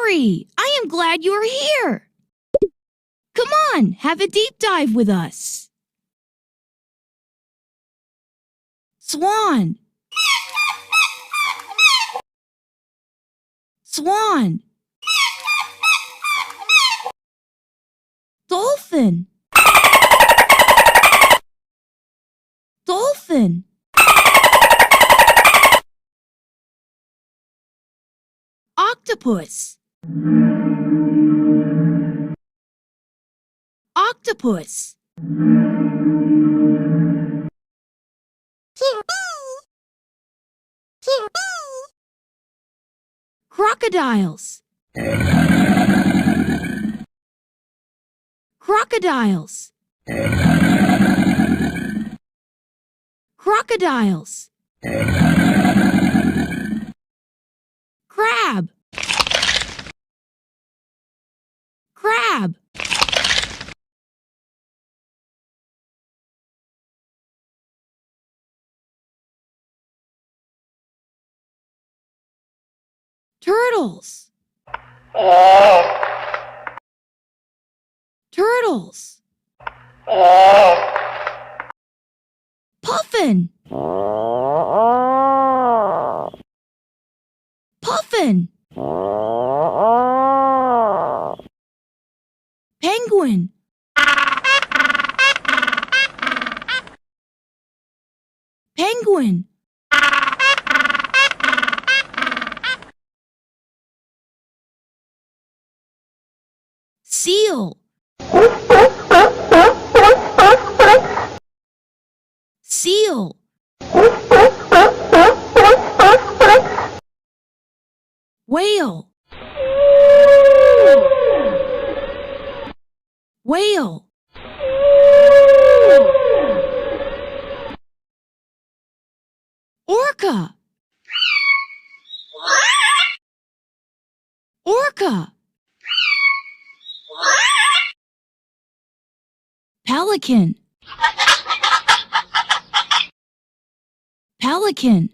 Jerry, I am glad you are here. Come on, have a deep dive with us. Swan. Swan. Dolphin. Dolphin. Octopus. Octopus. Crocodiles. Crocodiles. Crocodiles. Crab. Crab. Turtles. Turtles. Puffin. Puffin. Penguin. Penguin. Seal. Seal. Whale. Whale. Orca. Orca. Pelican. Pelican.